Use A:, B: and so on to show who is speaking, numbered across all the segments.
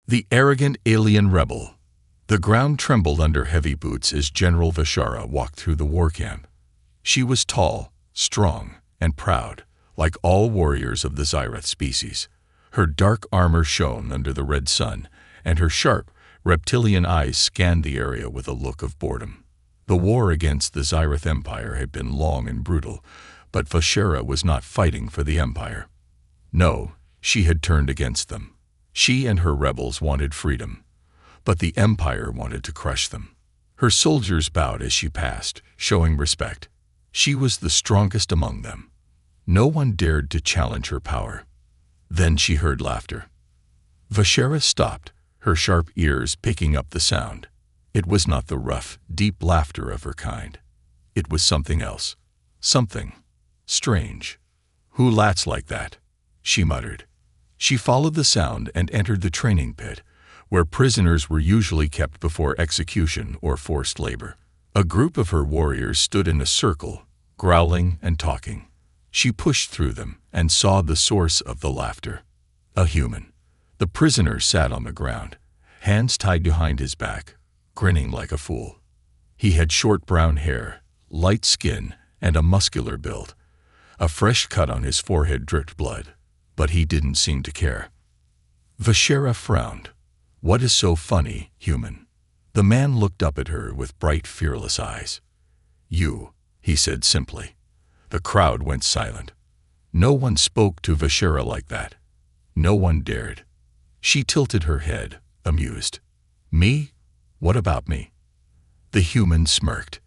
A: The arrogant alien rebel. The ground trembled under heavy boots as General Vashara walked through the war camp. She was tall, strong, and proud, like all warriors of the Zyreth species. Her dark armor shone under the red sun, and her sharp, reptilian eyes scanned the area with a look of boredom. The war against the Zyreth Empire had been long and brutal, but Vashara was not fighting for the Empire. No, she had turned against them. She and her rebels wanted freedom, but the Empire wanted to crush them. Her soldiers bowed as she passed, showing respect. She was the strongest among them. No one dared to challenge her power. Then she heard laughter. Vashara stopped, her sharp ears picking up the sound. It was not the rough, deep laughter of her kind. It was something else. Something strange. "Who laughs like that?" she muttered. She followed the sound and entered the training pit, where prisoners were usually kept before execution or forced labor. A group of her warriors stood in a circle, growling and talking. She pushed through them and saw the source of the laughter. A human. The prisoner sat on the ground, hands tied behind his back, grinning like a fool. He had short brown hair, light skin, and a muscular build. A fresh cut on his forehead dripped blood, but he didn't seem to care. Vashara frowned. "What is so funny, human?" The man looked up at her with bright, fearless eyes. "You," he said simply. The crowd went silent. No one spoke to Vashara like that. No one dared. She tilted her head, amused. "Me? What about me?" The human smirked.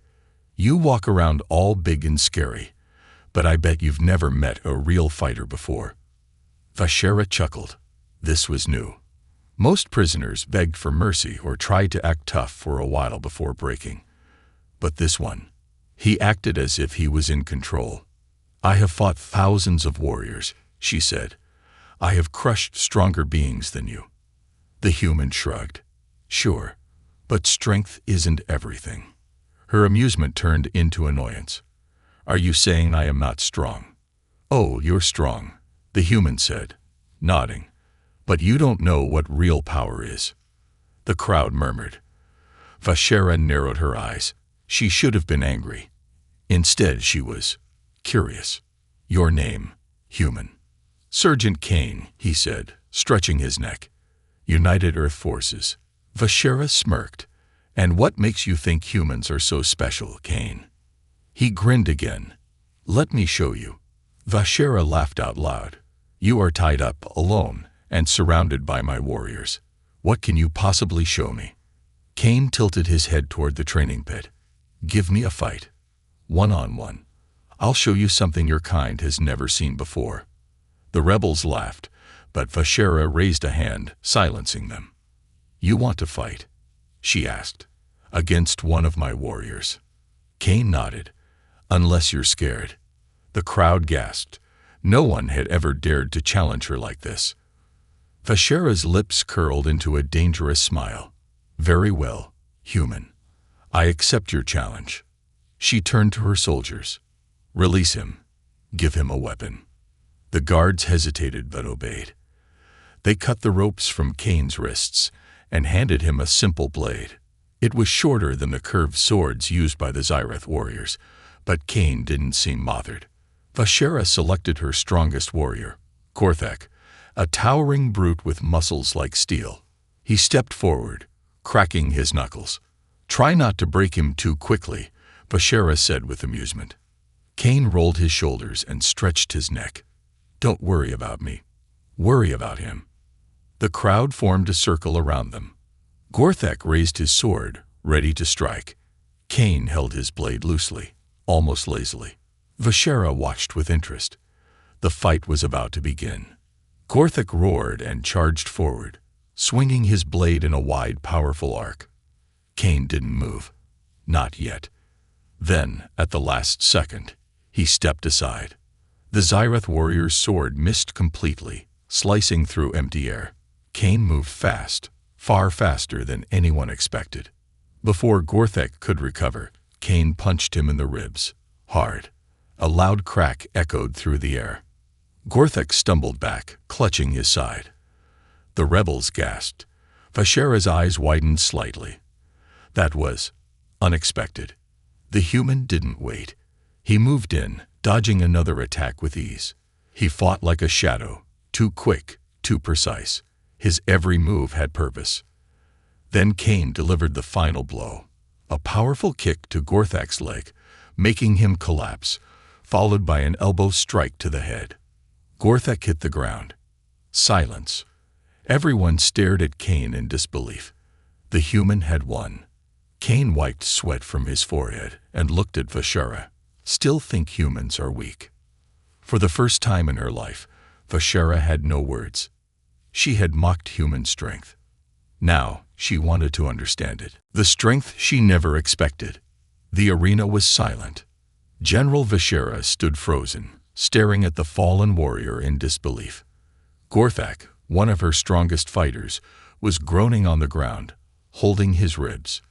A: "You walk around all big and scary, but I bet you've never met a real fighter before." Vashara chuckled. This was new. Most prisoners begged for mercy or tried to act tough for a while before breaking. But this one, he acted as if he was in control. "I have fought thousands of warriors," she said. "I have crushed stronger beings than you." The human shrugged. "Sure, but strength isn't everything." Her amusement turned into annoyance. "Are you saying I am not strong?" "Oh, you're strong," the human said, nodding. "But you don't know what real power is." The crowd murmured. Vashara narrowed her eyes. She should have been angry. Instead, she was curious. "Your name, human?" "Sergeant Kane," he said, stretching his neck. "United Earth Forces." Vashara smirked. "And what makes you think humans are so special, Kane?" He grinned again. "Let me show you." Vashara laughed out loud. "You are tied up, alone, and surrounded by my warriors. What can you possibly show me?" Kane tilted his head toward the training pit. "Give me a fight. One-on-one. I'll show you something your kind has never seen before." The rebels laughed, but Vashara raised a hand, silencing them. "You want to fight?" she asked. "Against one of my warriors?" Kane nodded. "Unless you're scared." The crowd gasped. No one had ever dared to challenge her like this. Vashara's lips curled into a dangerous smile. "Very well, human. I accept your challenge." She turned to her soldiers. "Release him. Give him a weapon." The guards hesitated but obeyed. They cut the ropes from Kane's wrists and handed him a simple blade. It was shorter than the curved swords used by the Zyreth warriors, but Kane didn't seem bothered. Vashara selected her strongest warrior, Gorthek, a towering brute with muscles like steel. He stepped forward, cracking his knuckles. "Try not to break him too quickly," Vashara said with amusement. Kane rolled his shoulders and stretched his neck. "Don't worry about me. Worry about him." The crowd formed a circle around them. Gorthek raised his sword, ready to strike. Kane held his blade loosely, almost lazily. Vashara watched with interest. The fight was about to begin. Gorthek roared and charged forward, swinging his blade in a wide, powerful arc. Kane didn't move. Not yet. Then, at the last second, he stepped aside. The Zyreth warrior's sword missed completely, slicing through empty air. Kane moved fast, far faster than anyone expected. Before Gorthek could recover, Kane punched him in the ribs, hard. A loud crack echoed through the air. Gorthek stumbled back, clutching his side. The rebels gasped. Vashera's eyes widened slightly. That was unexpected. The human didn't wait. He moved in, dodging another attack with ease. He fought like a shadow, too quick, too precise. His every move had purpose. Then Cain delivered the final blow, a powerful kick to Gorthak's leg, making him collapse, followed by an elbow strike to the head. Gorthak hit the ground. Silence. Everyone stared at Cain in disbelief. The human had won. Cain wiped sweat from his forehead and looked at Vashera. Still think humans are weak. For the first time in her life, Vashera had no words. She had mocked human strength. Now she wanted to understand it. The strength she never expected. The arena was silent. General Vashera stood frozen, staring at the fallen warrior in disbelief. Gorthak, one of her strongest fighters, was groaning on the ground, holding his ribs.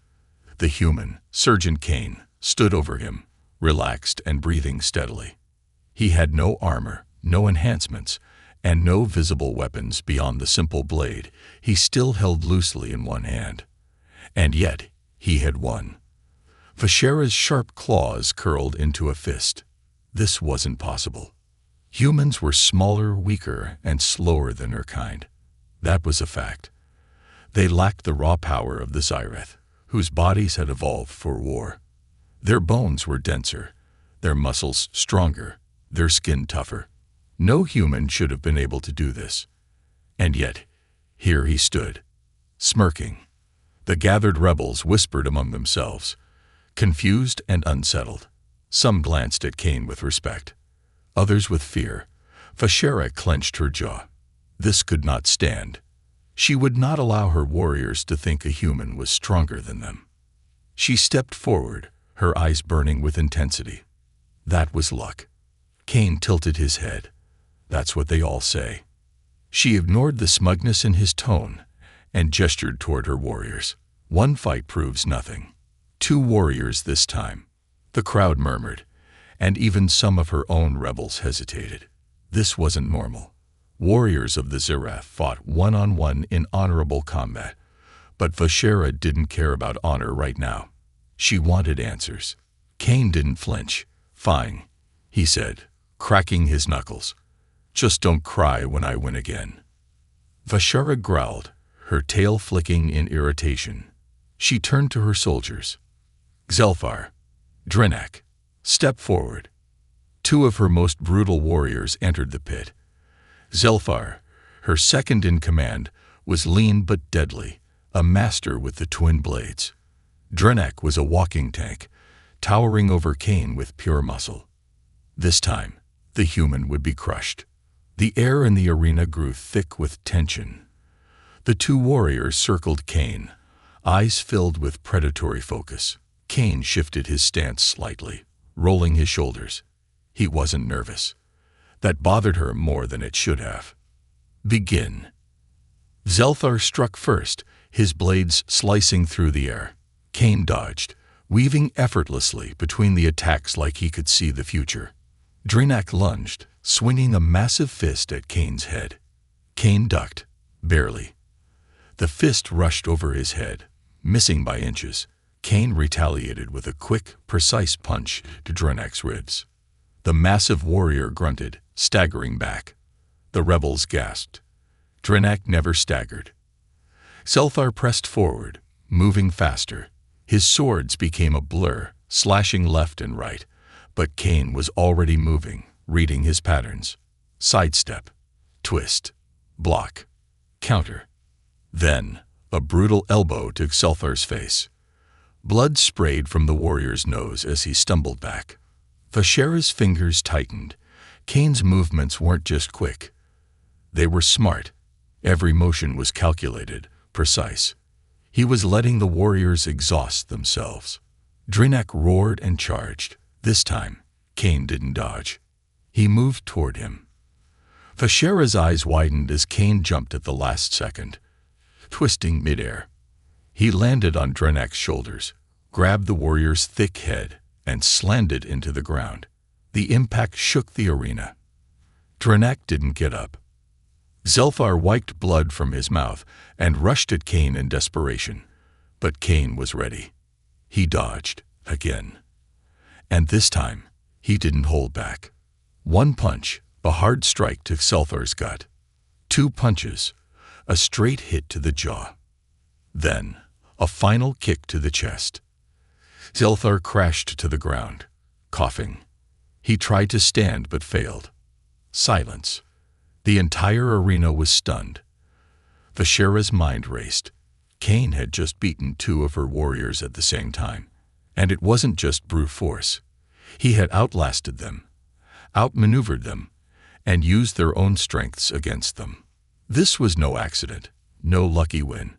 A: The human, Sergeant Cain, stood over him, relaxed and breathing steadily. He had no armor, no enhancements, and no visible weapons beyond the simple blade he still held loosely in one hand. And yet, he had won. Vashera's sharp claws curled into a fist. This wasn't possible. Humans were smaller, weaker, and slower than her kind. That was a fact. They lacked the raw power of the Zyreth, whose bodies had evolved for war. Their bones were denser, their muscles stronger, their skin tougher. No human should have been able to do this. And yet, here he stood, smirking. The gathered rebels whispered among themselves, confused and unsettled. Some glanced at Cain with respect, others with fear. Vashera clenched her jaw. This could not stand. She would not allow her warriors to think a human was stronger than them. She stepped forward, her eyes burning with intensity. That was luck. Cain tilted his head. That's what they all say. She ignored the smugness in his tone and gestured toward her warriors. One fight proves nothing. 2 warriors this time. The crowd murmured, and even some of her own rebels hesitated. This wasn't normal. Warriors of the Zyreth fought one-on-one in honorable combat, but Vashera didn't care about honor right now. She wanted answers. Cain didn't flinch. Fine, he said, cracking his knuckles. Just don't cry when I win again. Vashera growled, her tail flicking in irritation. She turned to her soldiers. Zelfar, Drinak, step forward. 2 of her most brutal warriors entered the pit. Zelfar, her second in command, was lean but deadly, a master with the twin blades. Drinak was a walking tank, towering over Cain with pure muscle. This time, the human would be crushed. The air in the arena grew thick with tension. The 2 warriors circled Cain, eyes filled with predatory focus. Cain shifted his stance slightly, rolling his shoulders. He wasn't nervous. That bothered her more than it should have. Begin. Zelfar struck first, his blades slicing through the air. Cain dodged, weaving effortlessly between the attacks like he could see the future. Drinak lunged, swinging a massive fist at Cain's head. Cain ducked, barely. The fist rushed over his head, missing by inches. Cain retaliated with a quick, precise punch to Drinak's ribs. The massive warrior grunted, staggering back. The rebels gasped. Drinak never staggered. Zelfar pressed forward, moving faster. His swords became a blur, slashing left and right, but Cain was already moving, reading his patterns. Sidestep, twist, block, counter. Then, a brutal elbow to Zelfar's face. Blood sprayed from the warrior's nose as he stumbled back. Vashera's fingers tightened. Cain's movements weren't just quick. They were smart. Every motion was calculated, precise. He was letting the warriors exhaust themselves. Drinak roared and charged. This time, Cain didn't dodge. He moved toward him. Vashera's eyes widened as Cain jumped at the last second, twisting midair. He landed on Drinak's shoulders, grabbed the warrior's thick head, and slammed it into the ground. The impact shook the arena. Drinak didn't get up. Zelfar wiped blood from his mouth and rushed at Cain in desperation. But Cain was ready. He dodged, again. And this time, he didn't hold back. One punch, a hard strike to Zelfar's gut. 2 punches, a straight hit to the jaw. Then, a final kick to the chest. Zelfar crashed to the ground, coughing. He tried to stand but failed. Silence. The entire arena was stunned. Vashera's mind raced. Cain had just beaten 2 of her warriors at the same time. And it wasn't just brute force. He had outlasted them, outmaneuvered them, and used their own strengths against them. This was no accident, no lucky win.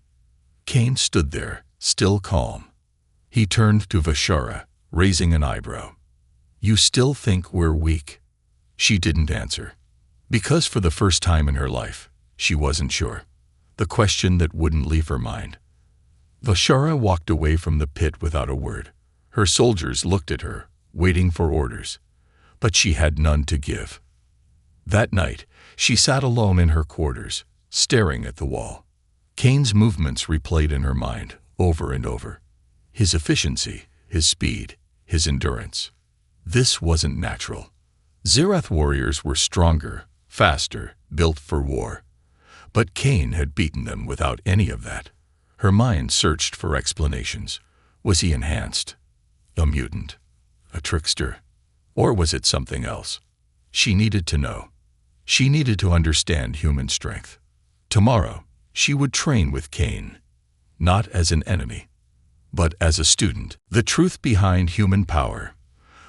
A: Cain stood there, still calm. He turned to Vashera, raising an eyebrow. "You still think we're weak?" She didn't answer. Because for the first time in her life, she wasn't sure. The question that wouldn't leave her mind. Vashera walked away from the pit without a word. Her soldiers looked at her, waiting for orders. But she had none to give. That night, she sat alone in her quarters, staring at the wall. Cain's movements replayed in her mind, over and over. His efficiency, his speed, his endurance. This wasn't natural. Zerath warriors were stronger, faster, built for war. But Cain had beaten them without any of that. Her mind searched for explanations. Was he enhanced? A mutant? A trickster? Or was it something else? She needed to know. She needed to understand human strength. Tomorrow, she would train with Cain. Not as an enemy, but as a student. The truth behind human power.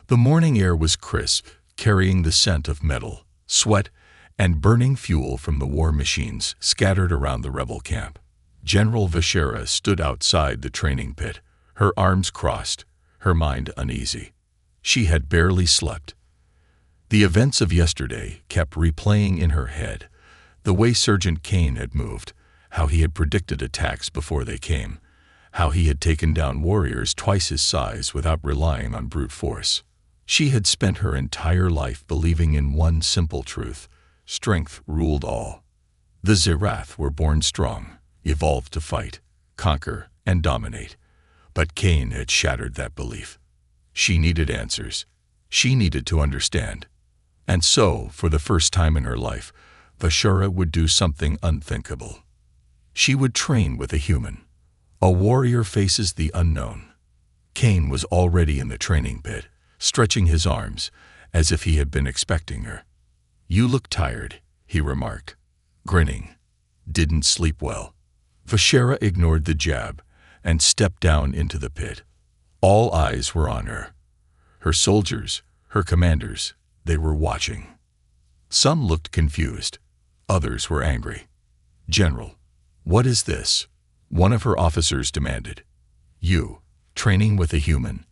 A: The morning air was crisp, carrying the scent of metal, sweat, and burning fuel from the war machines scattered around the rebel camp. General Vashera stood outside the training pit, her arms crossed, her mind uneasy. She had barely slept. The events of yesterday kept replaying in her head, the way Sergeant Cain had moved, how he had predicted attacks before they came, how he had taken down warriors twice his size without relying on brute force. She had spent her entire life believing in one simple truth: strength ruled all. The Zerath were born strong, evolved to fight, conquer, and dominate. But Cain had shattered that belief. She needed answers. She needed to understand. And so, for the first time in her life, Vashera would do something unthinkable. She would train with a human. A warrior faces the unknown. Cain was already in the training pit, stretching his arms, as if he had been expecting her. "You look tired," he remarked, grinning. "Didn't sleep well." Vashera ignored the jab and stepped down into the pit. All eyes were on her. Her soldiers, her commanders, they were watching. Some looked confused. Others were angry. "General, what is this?" one of her officers demanded. "You, training with a human?"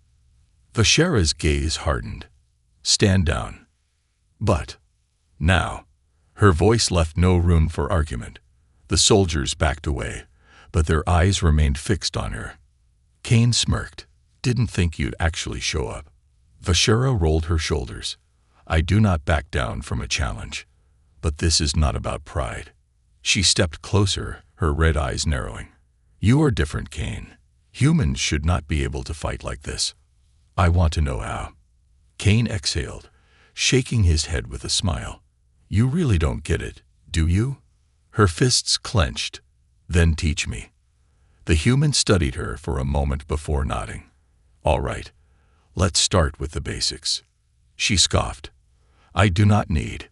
A: Vashera's gaze hardened. "Stand down." But now, her voice left no room for argument. The soldiers backed away, but their eyes remained fixed on her. Cain smirked. "Didn't think you'd actually show up." Vashera rolled her shoulders. "I do not back down from a challenge. But this is not about pride." She stepped closer, her red eyes narrowing. "You are different, Cain. Humans should not be able to fight like this. I want to know how." Cain exhaled, shaking his head with a smile. "You really don't get it, do you?" Her fists clenched. "Then teach me." The human studied her for a moment before nodding. "All right, let's start with the basics." She scoffed. "I do not need."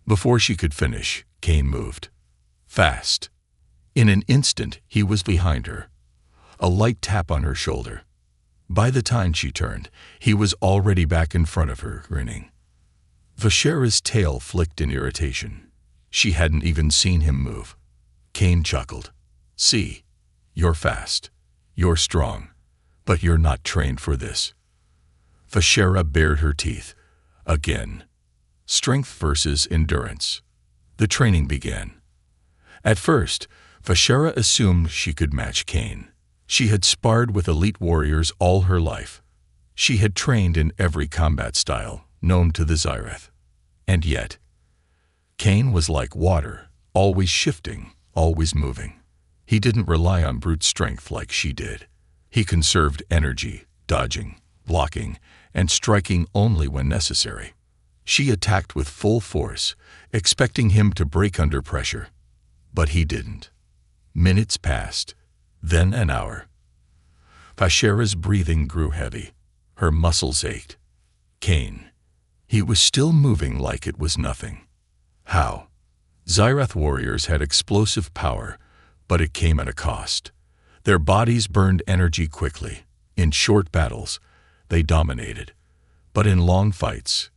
A: Before she could finish, Cain moved. Fast. In an instant, he was behind her. A light tap on her shoulder. By the time she turned, he was already back in front of her, grinning. Vashera's tail flicked in irritation. She hadn't even seen him move. Cain chuckled. "See, you're fast. You're strong. But you're not trained for this." Vashera bared her teeth. Again. Strength versus endurance. The training began. At first, Vashera assumed she could match Cain. She had sparred with elite warriors all her life. She had trained in every combat style known to the Zerath. And yet, Cain was like water, always shifting, always moving. He didn't rely on brute strength like she did. He conserved energy, dodging, blocking, and striking only when necessary. She attacked with full force, expecting him to break under pressure. But he didn't. Minutes passed, then an hour. Vashera's breathing grew heavy. Her muscles ached. Cain. He was still moving like it was nothing. How? Xyrath warriors had explosive power, but it came at a cost. Their bodies burned energy quickly. In short battles, they dominated. But in long fights,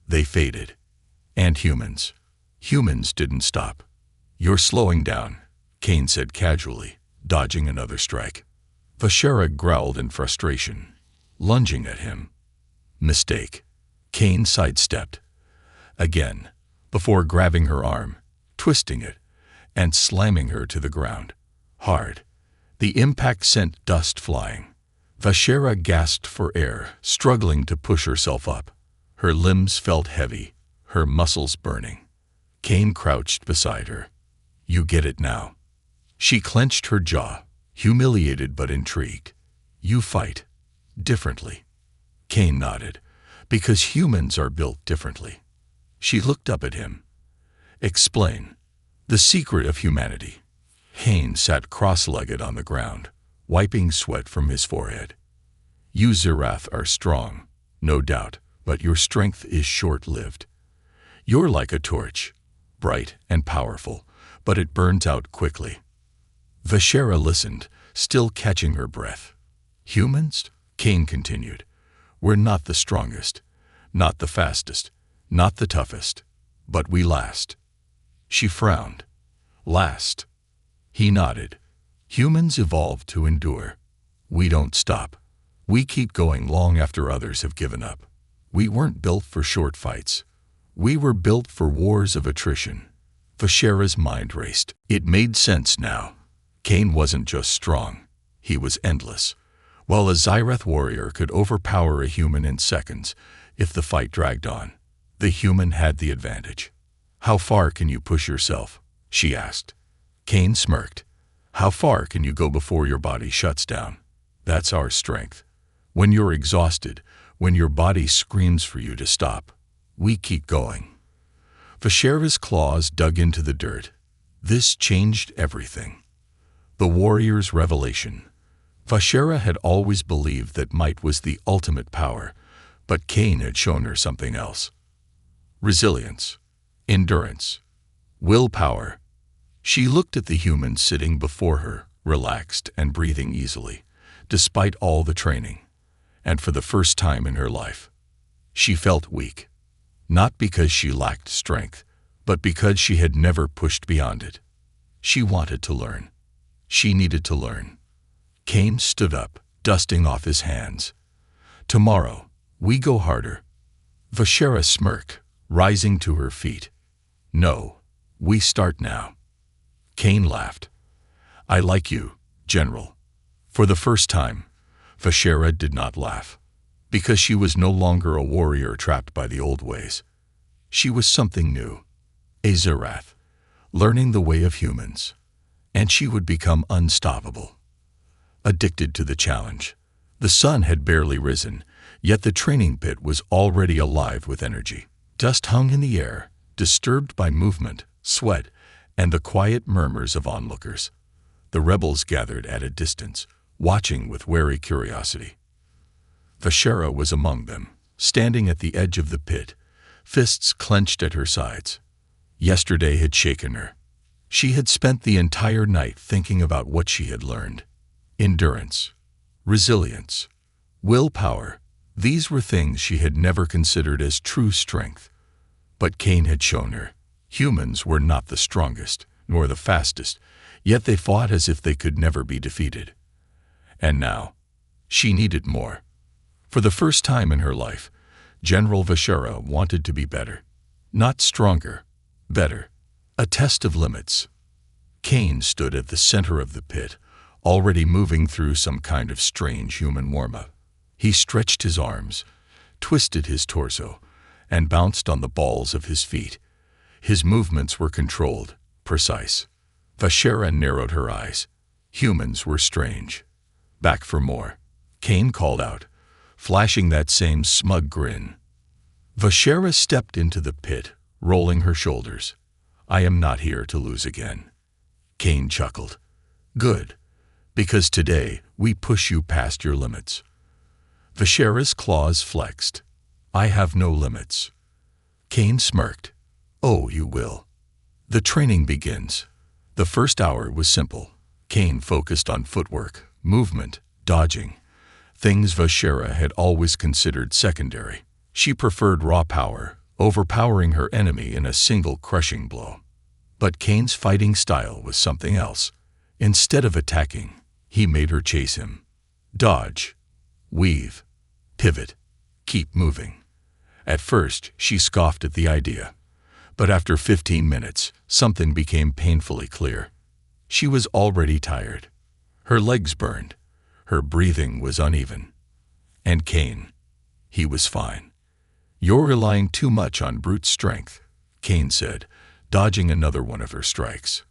A: they faded. And humans. Humans didn't stop. "You're slowing down," Cain said casually, dodging another strike. Vashera growled in frustration, lunging at him. Mistake. Cain sidestepped. Again, before grabbing her arm, twisting it, and slamming her to the ground. Hard. The impact sent dust flying. Vashera gasped for air, struggling to push herself up. Her limbs felt heavy, her muscles burning. Cain crouched beside her. "You get it now." She clenched her jaw, humiliated but intrigued. "You fight differently." Cain nodded. "Because humans are built differently." She looked up at him. "Explain." "The secret of humanity." Cain sat cross-legged on the ground, wiping sweat from his forehead. "You Xyrath are strong, no doubt, but your strength is short-lived. You're like a torch, bright and powerful, but it burns out quickly." Vashera listened, still catching her breath. "Humans?" Cain continued. "We're not the strongest, not the fastest, not the toughest, but we last." She frowned. "Last?" He nodded. "Humans evolved to endure. We don't stop. We keep going long after others have given up. We weren't built for short fights. We were built for wars of attrition." Vashera's mind raced. It made sense now. Cain wasn't just strong. He was endless. While a Xyrath warrior could overpower a human in seconds, if the fight dragged on, the human had the advantage. "How far can you push yourself?" she asked. Cain smirked. "How far can you go before your body shuts down? That's our strength. When you're exhausted, when your body screams for you to stop, we keep going." Vashera's claws dug into the dirt. This changed everything. The warrior's revelation. Vashera had always believed that might was the ultimate power, but Cain had shown her something else. Resilience, endurance, willpower. She looked at the human sitting before her, relaxed and breathing easily, despite all the training. And for the first time in her life, she felt weak. Not because she lacked strength, but because she had never pushed beyond it. She wanted to learn. She needed to learn. Cain stood up, dusting off his hands. "Tomorrow, we go harder." Vashera smirked, rising to her feet. "No, we start now." Cain laughed. "I like you, General." For the first time, Vashera did not laugh, because she was no longer a warrior trapped by the old ways. She was something new, a Xyrath, learning the way of humans, and she would become unstoppable. Addicted to the challenge. The sun had barely risen, yet the training pit was already alive with energy. Dust hung in the air, disturbed by movement, sweat, and the quiet murmurs of onlookers. The rebels gathered at a distance, watching with wary curiosity. Vashera was among them, standing at the edge of the pit, fists clenched at her sides. Yesterday had shaken her. She had spent the entire night thinking about what she had learned. Endurance, resilience, willpower. These were things she had never considered as true strength. But Cain had shown her. Humans were not the strongest, nor the fastest, yet they fought as if they could never be defeated. And now, she needed more. For the first time in her life, General Vashera wanted to be better. Not stronger, better. A test of limits. Cain stood at the center of the pit, already moving through some kind of strange human warm-up. He stretched his arms, twisted his torso, and bounced on the balls of his feet. His movements were controlled, precise. Vashera narrowed her eyes. Humans were strange. Back for more, Cain called out, flashing that same smug grin. Vashera stepped into the pit, rolling her shoulders. I am not here to lose again. Cain chuckled. Good, because today we push you past your limits. Vashera's claws flexed. I have no limits. Cain smirked. Oh, you will. The training begins. The first hour was simple. Cain focused on footwork, movement, dodging, things Vashera had always considered secondary. She preferred raw power, overpowering her enemy in a single crushing blow. But Cain's fighting style was something else. Instead of attacking, he made her chase him. Dodge, weave, pivot, keep moving. At first, she scoffed at the idea. But after 15 minutes, something became painfully clear. She was already tired. Her legs burned. Her breathing was uneven. And Cain, he was fine. You're relying too much on brute strength, Cain said, dodging another one of her strikes.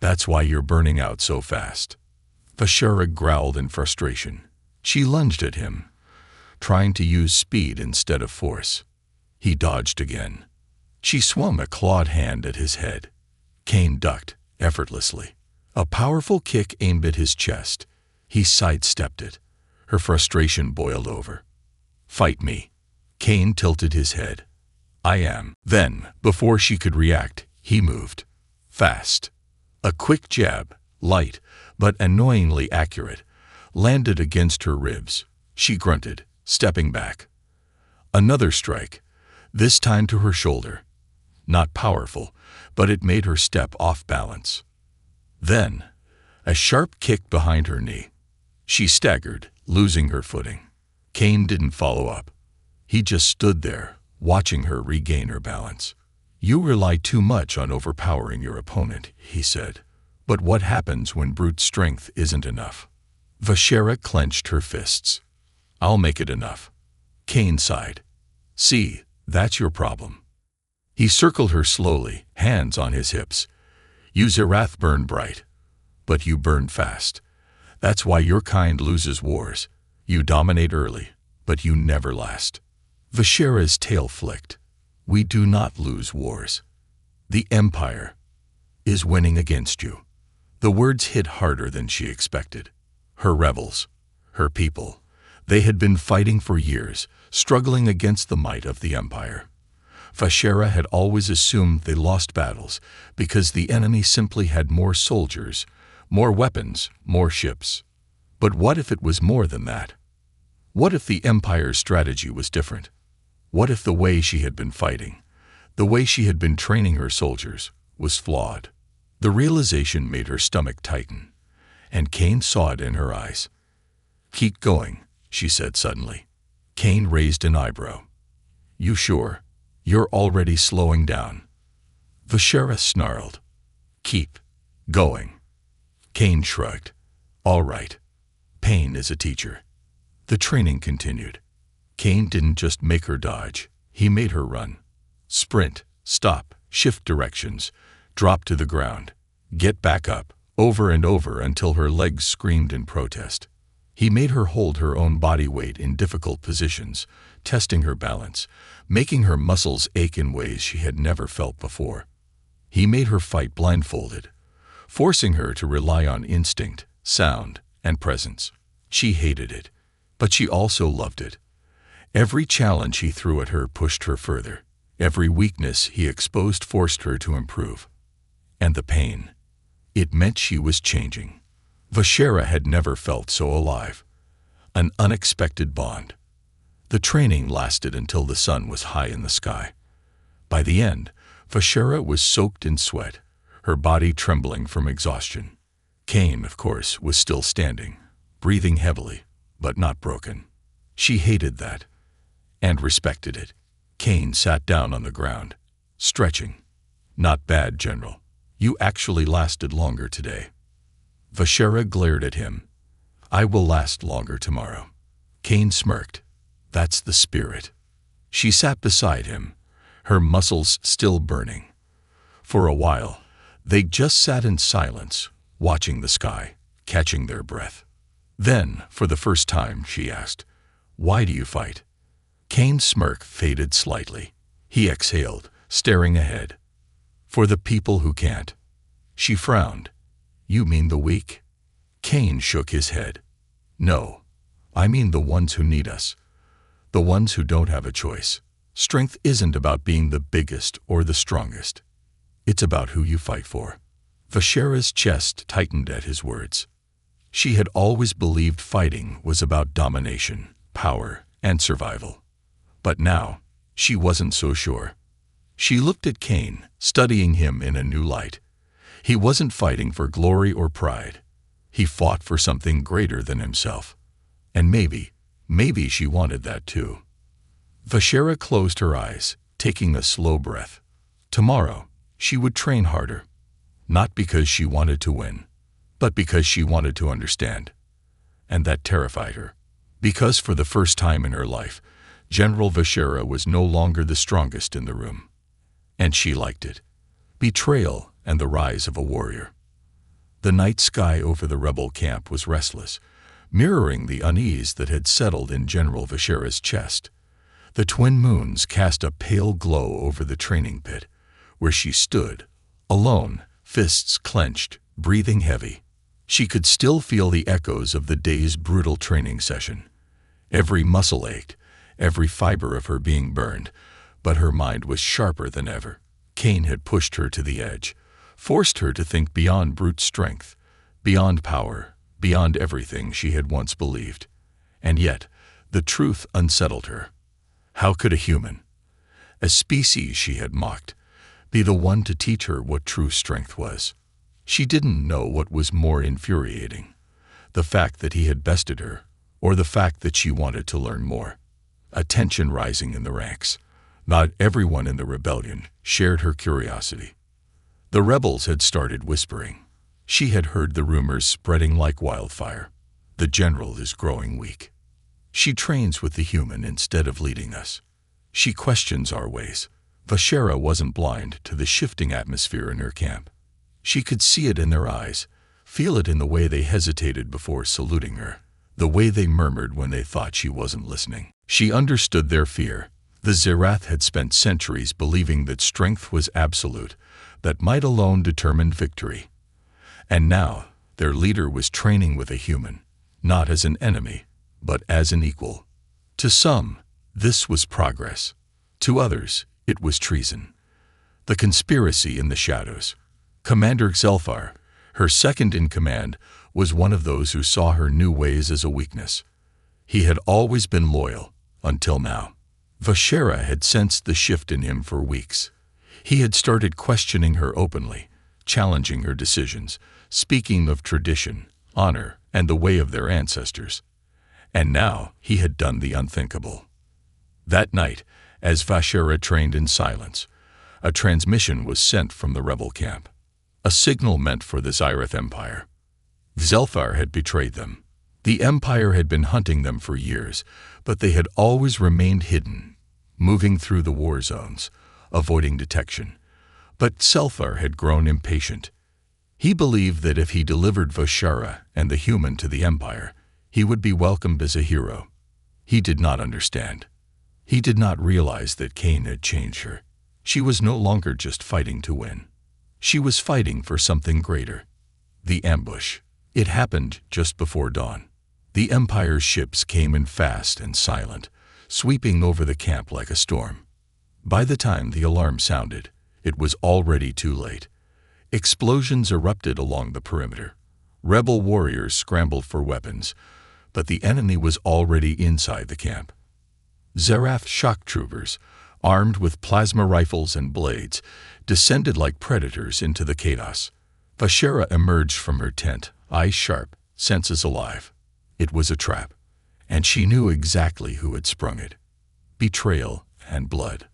A: That's why you're burning out so fast. Vashera growled in frustration. She lunged at him, trying to use speed instead of force. He dodged again. She swung a clawed hand at his head. Cain ducked, effortlessly. A powerful kick aimed at his chest. He sidestepped it. Her frustration boiled over. Fight me. Cain tilted his head. I am. Then, before she could react, he moved. Fast. A quick jab, light, but annoyingly accurate, landed against her ribs. She grunted, stepping back. Another strike, this time to her shoulder. Not powerful, but it made her step off balance. Then, a sharp kick behind her knee. She staggered, losing her footing. Cain didn't follow up. He just stood there, watching her regain her balance. You rely too much on overpowering your opponent, he said. But what happens when brute strength isn't enough? Vashera clenched her fists. I'll make it enough. Cain sighed. See, that's your problem. He circled her slowly, hands on his hips. You Zerath burn bright, but you burn fast. That's why your kind loses wars. You dominate early, but you never last. Vashera's tail flicked. We do not lose wars. The Empire is winning against you. The words hit harder than she expected. Her rebels, her people, they had been fighting for years, struggling against the might of the Empire. Vashera had always assumed they lost battles because the enemy simply had more soldiers, more weapons, more ships. But what if it was more than that? What if the Empire's strategy was different? What if the way she had been fighting, the way she had been training her soldiers, was flawed? The realization made her stomach tighten, and Cain saw it in her eyes. Keep going, she said suddenly. Cain raised an eyebrow. You sure? You're already slowing down. Vashera snarled. Keep going. Cain shrugged. All right. Pain is a teacher. The training continued. Cain didn't just make her dodge. He made her run. Sprint, stop, shift directions, drop to the ground, get back up, over and over until her legs screamed in protest. He made her hold her own body weight in difficult positions, testing her balance, making her muscles ache in ways she had never felt before. He made her fight blindfolded, forcing her to rely on instinct, sound, and presence. She hated it, but she also loved it. Every challenge he threw at her pushed her further. Every weakness he exposed forced her to improve. And the pain. It meant she was changing. Vashera had never felt so alive. An unexpected bond. The training lasted until the sun was high in the sky. By the end, Vashera was soaked in sweat, her body trembling from exhaustion. Cain, of course, was still standing, breathing heavily, but not broken. She hated that, and respected it. Cain sat down on the ground, stretching. Not bad, General. You actually lasted longer today. Vashera glared at him. I will last longer tomorrow. Cain smirked. That's the spirit. She sat beside him, her muscles still burning. For a while, They just sat in silence, watching the sky, catching their breath. Then, for the first time, she asked, "Why do you fight?" Kane's smirk faded slightly. He exhaled, staring ahead. "For the people who can't." She frowned. "You mean the weak?" Kane shook his head. "No, I mean the ones who need us. The ones who don't have a choice. Strength isn't about being the biggest or the strongest. It's about who you fight for." Vashera's chest tightened at his words. She had always believed fighting was about domination, power, and survival. But now, she wasn't so sure. She looked at Kane, studying him in a new light. He wasn't fighting for glory or pride. He fought for something greater than himself. And maybe she wanted that too. Vashera closed her eyes, taking a slow breath. Tomorrow, she would train harder. Not because she wanted to win, but because she wanted to understand. And that terrified her. Because for the first time in her life, General Vashera was no longer the strongest in the room. And she liked it. Betrayal and the rise of a warrior. The night sky over the rebel camp was restless, mirroring the unease that had settled in General Vashera's chest. The twin moons cast a pale glow over the training pit, where she stood, alone, fists clenched, breathing heavy. She could still feel the echoes of the day's brutal training session. Every muscle ached, every fiber of her being burned, but her mind was sharper than ever. Kane had pushed her to the edge, forced her to think beyond brute strength, beyond power, beyond everything she had once believed. And yet, the truth unsettled her. How could a human, a species she had mocked, be the one to teach her what true strength was? She didn't know what was more infuriating, the fact that he had bested her, or the fact that she wanted to learn more. A tension rising in the ranks. Not everyone in the rebellion shared her curiosity. The rebels had started whispering. She had heard the rumors spreading like wildfire. The general is growing weak. She trains with the human instead of leading us. She questions our ways. Vashera wasn't blind to the shifting atmosphere in her camp. She could see it in their eyes, feel it in the way they hesitated before saluting her, the way they murmured when they thought she wasn't listening. She understood their fear. The Zerath had spent centuries believing that strength was absolute, that might alone determine victory. And now, their leader was training with a human, not as an enemy, but as an equal. To some, this was progress. To others, it was treason. The conspiracy in the shadows. Commander Zelfar, her second in command, was one of those who saw her new ways as a weakness. He had always been loyal, until now. Vashera had sensed the shift in him for weeks. He had started questioning her openly, challenging her decisions, speaking of tradition, honor, and the way of their ancestors. And now he had done the unthinkable. That night, as Vashera trained in silence, a transmission was sent from the rebel camp. A signal meant for the Zerath Empire. Zelfar had betrayed them. The Empire had been hunting them for years, but they had always remained hidden, moving through the war zones, avoiding detection. But Zelfar had grown impatient. He believed that if he delivered Vashera and the human to the Empire, he would be welcomed as a hero. He did not understand. He did not realize that Kane had changed her. She was no longer just fighting to win. She was fighting for something greater. The ambush. It happened just before dawn. The Empire's ships came in fast and silent, sweeping over the camp like a storm. By the time the alarm sounded, it was already too late. Explosions erupted along the perimeter. Rebel warriors scrambled for weapons, but the enemy was already inside the camp. Zerath shock troopers, armed with plasma rifles and blades, descended like predators into the chaos. Vashera emerged from her tent, eyes sharp, senses alive. It was a trap, and she knew exactly who had sprung it. Betrayal and blood.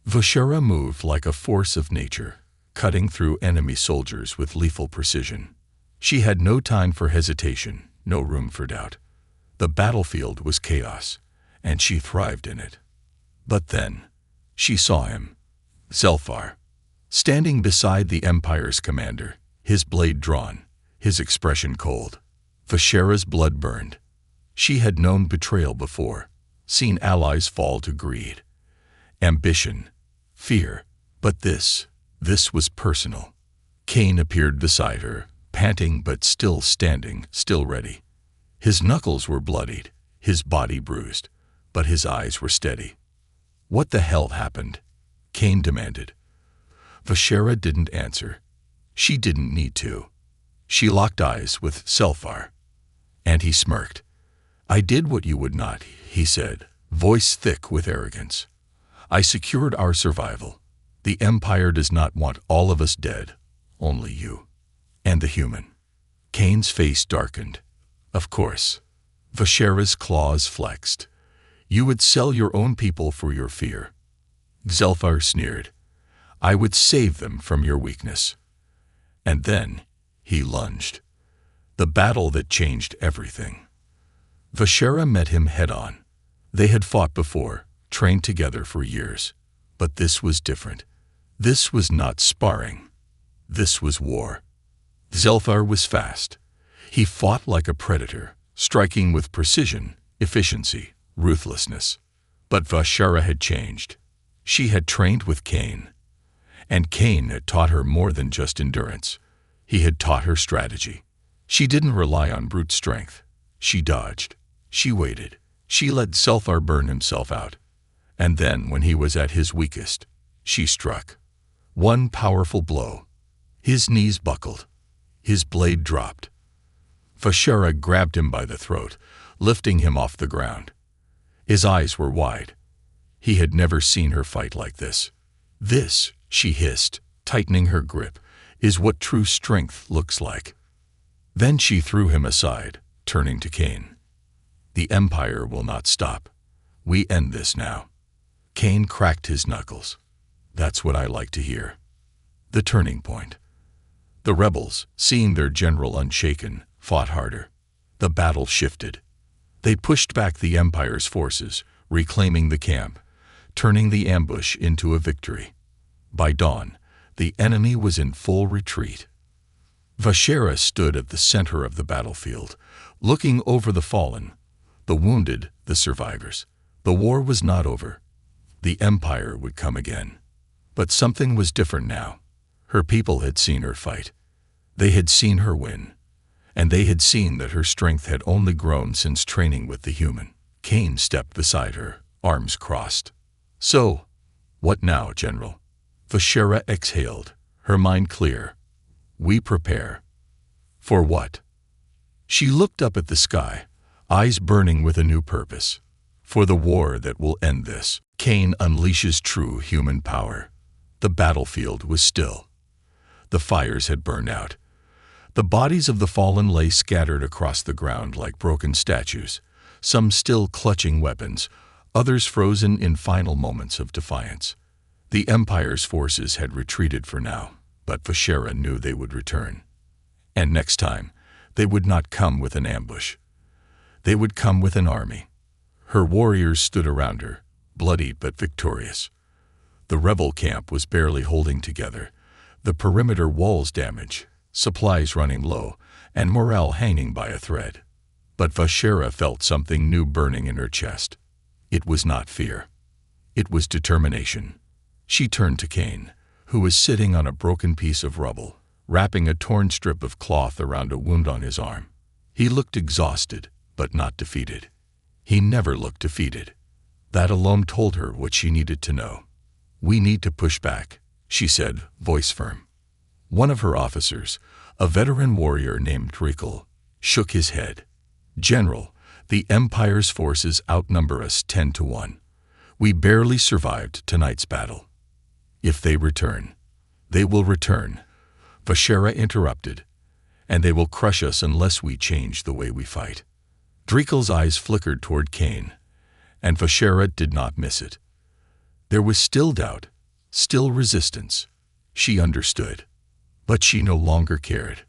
A: Vashera moved like a force of nature, cutting through enemy soldiers with lethal precision. She had no time for hesitation, no room for doubt. The battlefield was chaos, and she thrived in it. But then, she saw him. Zelfar. standing beside the Empire's commander, his blade drawn, his expression cold. Vashera's blood burned. She had known betrayal before, seen allies fall to greed, ambition, fear, but this was personal. Cain appeared beside her, panting but still standing, still ready. His knuckles were bloodied, his body bruised, but his eyes were steady. "What the hell happened?" Cain demanded. Vashera didn't answer. She didn't need to. She locked eyes with Zelfar, and he smirked. "I did what you would not," he said, voice thick with arrogance. "I secured our survival. The Empire does not want all of us dead, only you. And the human." Cain's face darkened. "Of course." Vashera's claws flexed. "You would sell your own people for your fear." Zelfar sneered. "I would save them from your weakness." And then he lunged. The battle that changed everything. Vashera met him head-on. They had fought before, trained together for years. But this was different. This was not sparring. This was war. Zelfar was fast. He fought like a predator, striking with precision, efficiency, ruthlessness. But Vashera had changed. She had trained with Cain. And Cain had taught her more than just endurance. He had taught her strategy. She didn't rely on brute strength. She dodged. She waited. She let Zelfar burn himself out. And then, when he was at his weakest, she struck. One powerful blow. His knees buckled. His blade dropped. Vashera grabbed him by the throat, lifting him off the ground. His eyes were wide. He had never seen her fight like this. "This," she hissed, tightening her grip, "is what true strength looks like." Then she threw him aside, turning to Cain. "The Empire will not stop. We end this now." Cain cracked his knuckles. "That's what I like to hear." The turning point. The rebels, seeing their general unshaken, fought harder. The battle shifted. They pushed back the Empire's forces, reclaiming the camp, turning the ambush into a victory. By dawn, the enemy was in full retreat. Vashera stood at the center of the battlefield, looking over the fallen, the wounded, the survivors. The war was not over. The Empire would come again. But something was different now. Her people had seen her fight. They had seen her win. And they had seen that her strength had only grown since training with the human. Cain stepped beside her, arms crossed. "So, what now, General?" Vashera exhaled, her mind clear. "We prepare." "For what?" She looked up at the sky, eyes burning with a new purpose. "For the war that will end this." Cain unleashes true human power. The battlefield was still. The fires had burned out. The bodies of the fallen lay scattered across the ground like broken statues, some still clutching weapons, others frozen in final moments of defiance. The Empire's forces had retreated for now, but Vashera knew they would return. And next time, they would not come with an ambush. They would come with an army. Her warriors stood around her, bloodied but victorious. The rebel camp was barely holding together, the perimeter walls damaged, supplies running low, and morale hanging by a thread. But Vashera felt something new burning in her chest. It was not fear. It was determination. She turned to Cain, who was sitting on a broken piece of rubble, wrapping a torn strip of cloth around a wound on his arm. He looked exhausted, but not defeated. He never looked defeated. That alone told her what she needed to know. "We need to push back," she said, voice firm. One of her officers, a veteran warrior named Drikal, shook his head. "General, the Empire's forces outnumber us 10-1. We barely survived tonight's battle. If they return, they will return," Vashera interrupted, "and they will crush us unless we change the way we fight." Drikal's eyes flickered toward Cain, and Vashera did not miss it. There was still doubt, still resistance. She understood. But she no longer cared.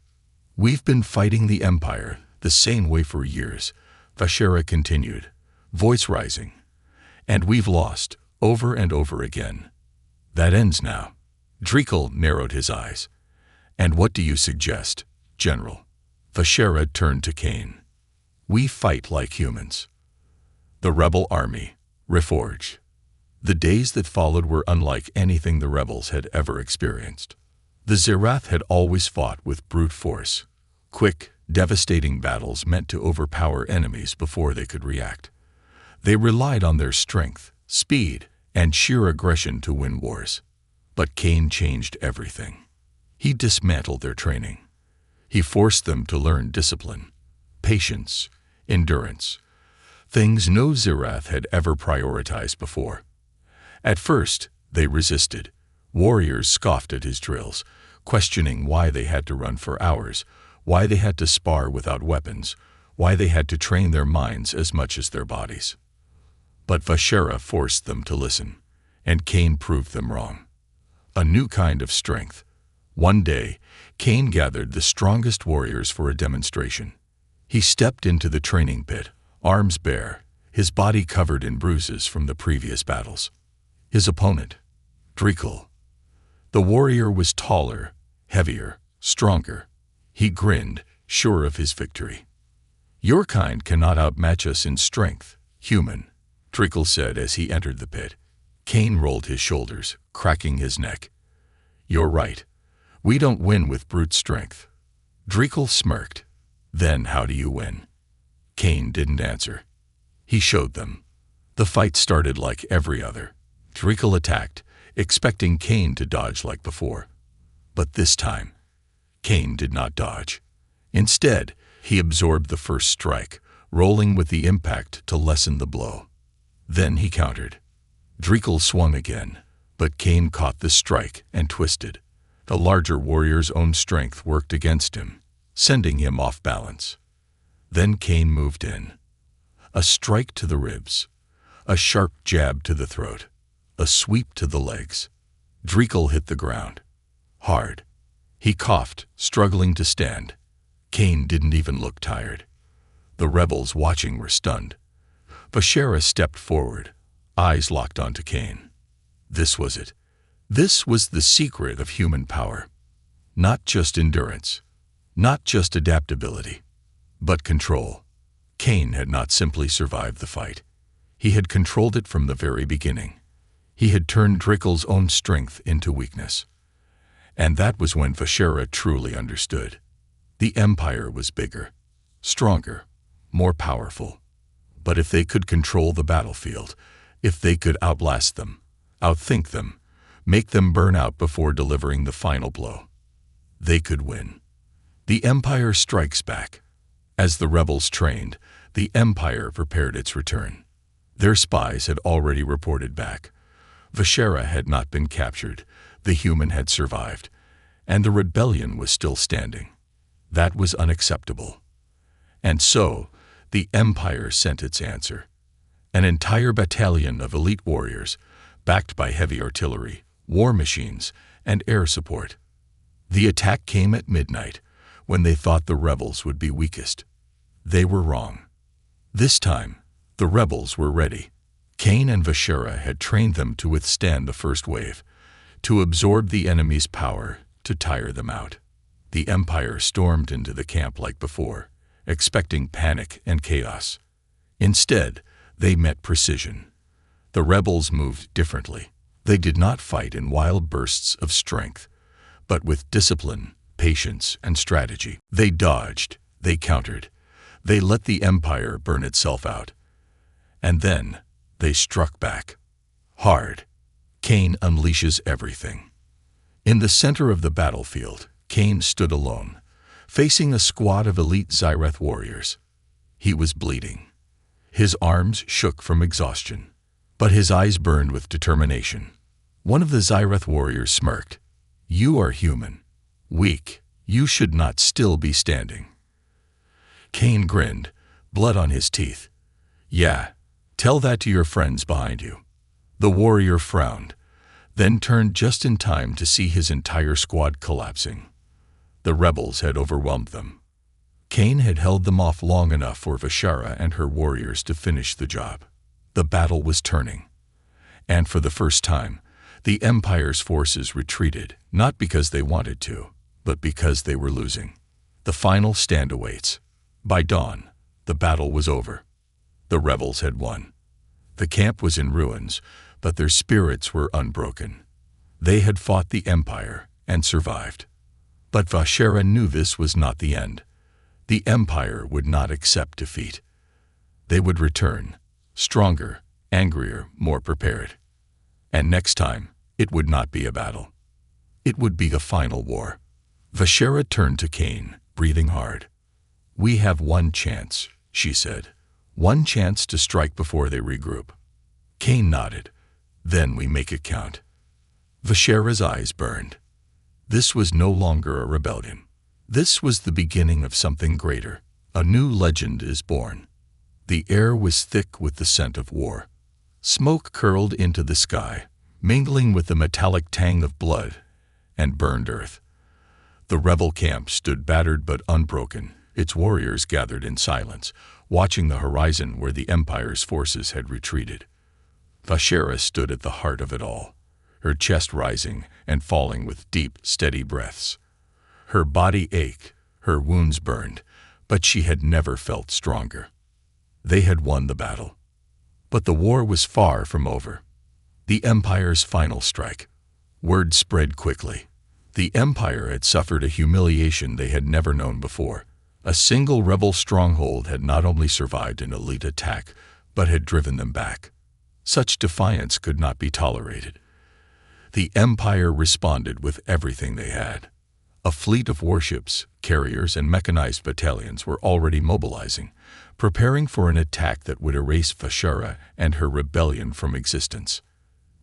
A: "We've been fighting the Empire the same way for years," Vashera continued, voice rising. "And we've lost, over and over again. That ends now. Drekel narrowed his eyes. "And what do you suggest, General?" Vashera turned to Cain. "We fight like humans." The rebel army, reforged. The days that followed were unlike anything the rebels had ever experienced. The Zirath had always fought with brute force, quick, devastating battles meant to overpower enemies before they could react. They relied on their strength, speed, and sheer aggression to win wars. But Cain changed everything. He dismantled their training. He forced them to learn discipline, patience, endurance, things no Zirath had ever prioritized before. At first, they resisted. Warriors scoffed at his drills, questioning why they had to run for hours, why they had to spar without weapons, why they had to train their minds as much as their bodies. But Vashera forced them to listen, and Cain proved them wrong. A new kind of strength. One day, Cain gathered the strongest warriors for a demonstration. He stepped into the training pit, arms bare, his body covered in bruises from the previous battles. His opponent, Drekel. The warrior was taller, heavier, stronger. He grinned, sure of his victory. "Your kind cannot outmatch us in strength, human," Drekel said as he entered the pit. Cain rolled his shoulders, cracking his neck. "You're right. We don't win with brute strength." Drekel smirked. "Then how do you win?" Cain didn't answer. He showed them. The fight started like every other. Drekel attacked, expecting Cain to dodge like before. But this time, Cain did not dodge. Instead, he absorbed the first strike, rolling with the impact to lessen the blow. Then he countered. Drekel swung again, but Cain caught the strike and twisted. The larger warrior's own strength worked against him, sending him off balance. Then Cain moved in. A strike to the ribs, a sharp jab to the throat, a sweep to the legs. Drekel hit the ground. Hard. He coughed, struggling to stand. Cain didn't even look tired. The rebels watching were stunned. Vashera stepped forward, eyes locked onto Cain. This was it. This was the secret of human power. Not just endurance, not just adaptability, but control. Cain had not simply survived the fight. He had controlled it from the very beginning. He had turned Drekel's own strength into weakness. And that was when Vashera truly understood. The Empire was bigger, stronger, more powerful. But if they could control the battlefield, if they could outlast them, outthink them, make them burn out before delivering the final blow, they could win. The Empire strikes back. As the rebels trained, the Empire prepared its return. Their spies had already reported back. Vashera had not been captured, the human had survived, and the rebellion was still standing. That was unacceptable. And so, the Empire sent its answer. An entire battalion of elite warriors, backed by heavy artillery, war machines, and air support. The attack came at midnight, when they thought the rebels would be weakest. They were wrong. This time, the rebels were ready. Cain and Vashera had trained them to withstand the first wave, to absorb the enemy's power, to tire them out. The Empire stormed into the camp like before, expecting panic and chaos. Instead, they met precision. The rebels moved differently. They did not fight in wild bursts of strength, but with discipline, patience, and strategy. They dodged, they countered, they let the Empire burn itself out. And then, they struck back. Hard. Cain unleashes everything. In the center of the battlefield, Cain stood alone, facing a squad of elite Zirath warriors. He was bleeding. His arms shook from exhaustion, but his eyes burned with determination. One of the Zirath warriors smirked. "You are human. Weak. You should not still be standing." Cain grinned, blood on his teeth. "Yeah, tell that to your friends behind you." The warrior frowned, then turned just in time to see his entire squad collapsing. The rebels had overwhelmed them. Cain had held them off long enough for Vashera and her warriors to finish the job. The battle was turning. And for the first time, The Empire's forces retreated, not because they wanted to, but because they were losing. The final stand awaits. By dawn, the battle was over. The rebels had won. The camp was in ruins, but their spirits were unbroken. They had fought the Empire and survived. But Vashera knew this was not the end. The Empire would not accept defeat. They would return, stronger, angrier, more prepared. And next time, it would not be a battle. It would be a final war. Vashera turned to Cain, breathing hard. "We have one chance," she said. "One chance to strike before they regroup." Cain nodded. "Then we make it count." Vashera's eyes burned. This was no longer a rebellion. This was the beginning of something greater. A new legend is born. The air was thick with the scent of war. Smoke curled into the sky, mingling with the metallic tang of blood and burned earth. The rebel camp stood battered but unbroken, its warriors gathered in silence, watching the horizon where the Empire's forces had retreated. Vashera stood at the heart of it all, her chest rising and falling with deep, steady breaths. Her body ached, her wounds burned, but she had never felt stronger. They had won the battle. But the war was far from over. The Empire's final strike. Word spread quickly. The Empire had suffered a humiliation they had never known before. A single rebel stronghold had not only survived an elite attack, but had driven them back. Such defiance could not be tolerated. The Empire responded with everything they had. A fleet of warships, carriers, and mechanized battalions were already mobilizing, preparing for an attack that would erase Vashera and her rebellion from existence.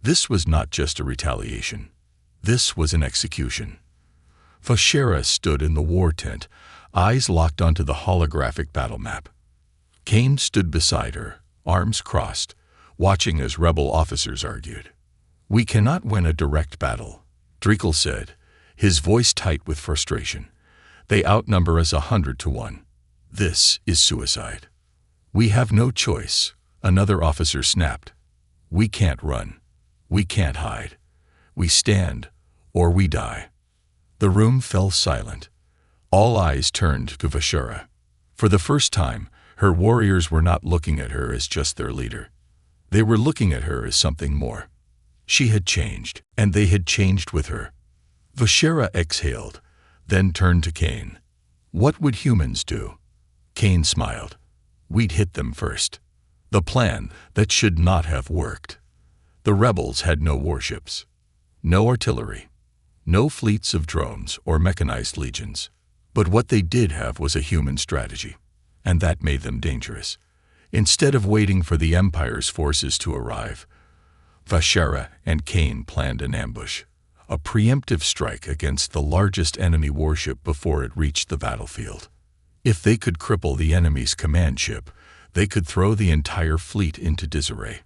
A: This was not just a retaliation. This was an execution. Vashera stood in the war tent, eyes locked onto the holographic battle map. Cain stood beside her, arms crossed, watching as rebel officers argued. "We cannot win a direct battle," Drekel said, his voice tight with frustration. "They outnumber us 100 to 1. This is suicide." "We have no choice," another officer snapped. "We can't run. We can't hide. We stand, or we die." The room fell silent. All eyes turned to Vashera. For the first time, her warriors were not looking at her as just their leader. They were looking at her as something more. She had changed, and they had changed with her. Vashera exhaled, then turned to Cain. "What would humans do?" Cain smiled. "We'd hit them first." The plan that should not have worked. The rebels had no warships, no artillery, no fleets of drones or mechanized legions. But what they did have was a human strategy, and that made them dangerous. Instead of waiting for the Empire's forces to arrive, Vashera and Cain planned an ambush, a preemptive strike against the largest enemy warship before it reached the battlefield. If they could cripple the enemy's command ship, they could throw the entire fleet into disarray.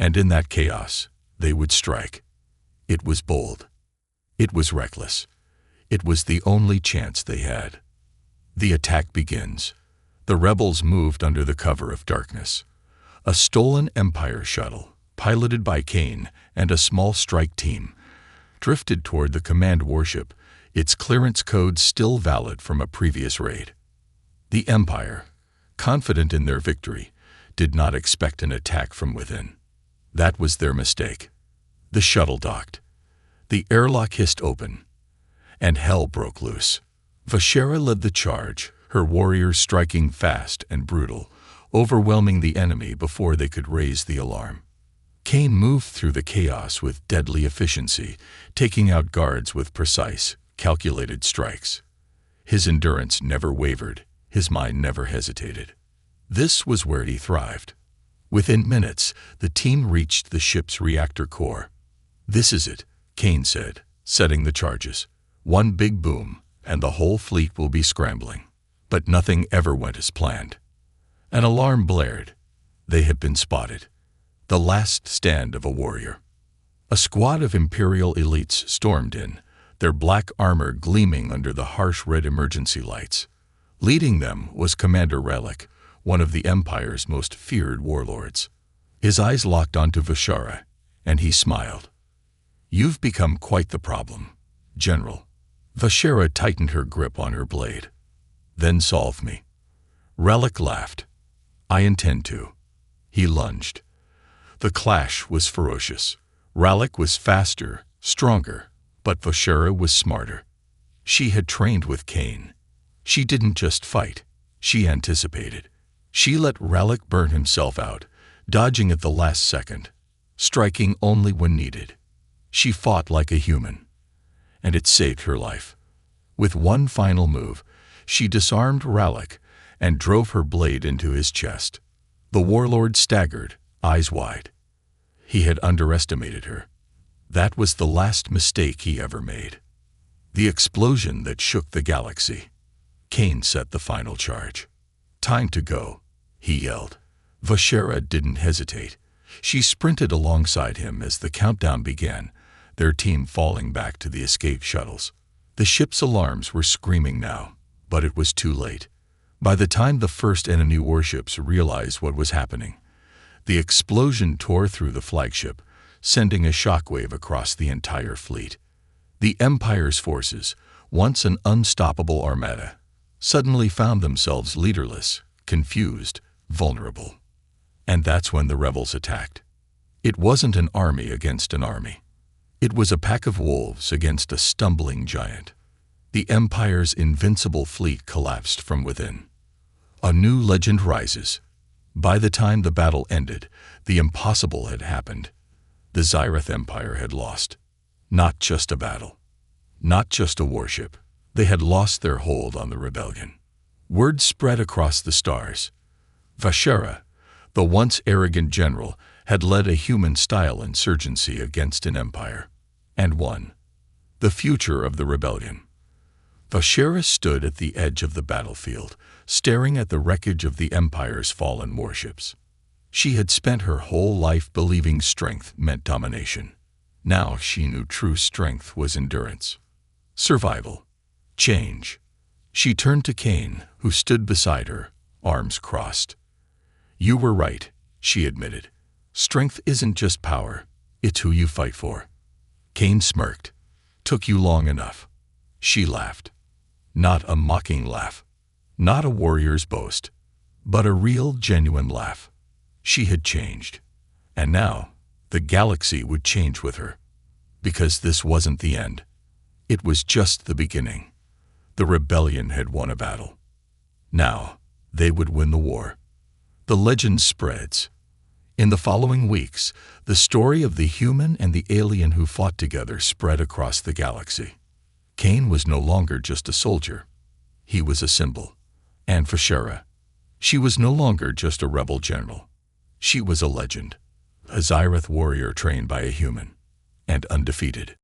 A: And in that chaos, they would strike. It was bold. It was reckless. It was the only chance they had. The attack begins. The rebels moved under the cover of darkness. A stolen Empire shuttle, piloted by Cain and a small strike team, drifted toward the command warship, its clearance code still valid from a previous raid. The Empire, confident in their victory, did not expect an attack from within. That was their mistake. The shuttle docked. The airlock hissed open, and hell broke loose. Vashera led the charge, her warriors striking fast and brutal, overwhelming the enemy before they could raise the alarm. Cain moved through the chaos with deadly efficiency, taking out guards with precise, calculated strikes. His endurance never wavered, his mind never hesitated. This was where he thrived. Within minutes, the team reached the ship's reactor core. "This is it," Cain said, setting the charges. "One big boom, and the whole fleet will be scrambling." But nothing ever went as planned. An alarm blared. They had been spotted. The last stand of a warrior. A squad of Imperial elites stormed in, their black armor gleaming under the harsh red emergency lights. Leading them was Commander Relic, one of the Empire's most feared warlords. His eyes locked onto Vashera, and he smiled. You've become quite the problem, General. Vashera tightened her grip on her blade. Then solve me. Relic laughed. I intend to. He lunged. The clash was ferocious. Relic was faster, stronger, but Vashera was smarter. She had trained with Cain. She didn't just fight. She anticipated. She let Relic burn himself out, dodging at the last second, striking only when needed. She fought like a human, and it saved her life. With one final move, she disarmed Relic and drove her blade into his chest. The warlord staggered, eyes wide. He had underestimated her. That was the last mistake he ever made. The explosion that shook the galaxy. Cain set the final charge. Time to go, he yelled. Vashera didn't hesitate. She sprinted alongside him as the countdown began, their team falling back to the escape shuttles. The ship's alarms were screaming now, but it was too late. By the time the first enemy warships realized what was happening, the explosion tore through the flagship, sending a shockwave across the entire fleet. The Empire's forces, once an unstoppable armada, suddenly found themselves leaderless, confused, vulnerable. And that's when the rebels attacked. It wasn't an army against an army. It was a pack of wolves against a stumbling giant. The Empire's invincible fleet collapsed from within. A new legend rises. By the time the battle ended, the impossible had happened. The Zyreth Empire had lost. Not just a battle. Not just a warship. They had lost their hold on the rebellion. Word spread across the stars. Vashera, the once arrogant general, had led a human-style insurgency against an empire, and won. The future of the rebellion. Vashera stood at the edge of the battlefield, staring at the wreckage of the Empire's fallen warships. She had spent her whole life believing strength meant domination. Now she knew true strength was endurance. Survival. Change. She turned to Cain, who stood beside her, arms crossed. You were right, she admitted. Strength isn't just power, it's who you fight for. Cain smirked. Took you long enough. She laughed. Not a mocking laugh. Not a warrior's boast. But a real, genuine laugh. She had changed. And now, the galaxy would change with her. Because this wasn't the end. It was just the beginning. The rebellion had won a battle. Now, they would win the war. The legend spreads. In the following weeks, the story of the human and the alien who fought together spread across the galaxy. Cain was no longer just a soldier. He was a symbol. And Vashera, she was no longer just a rebel general. She was a legend. A Zyreth warrior trained by a human. And undefeated.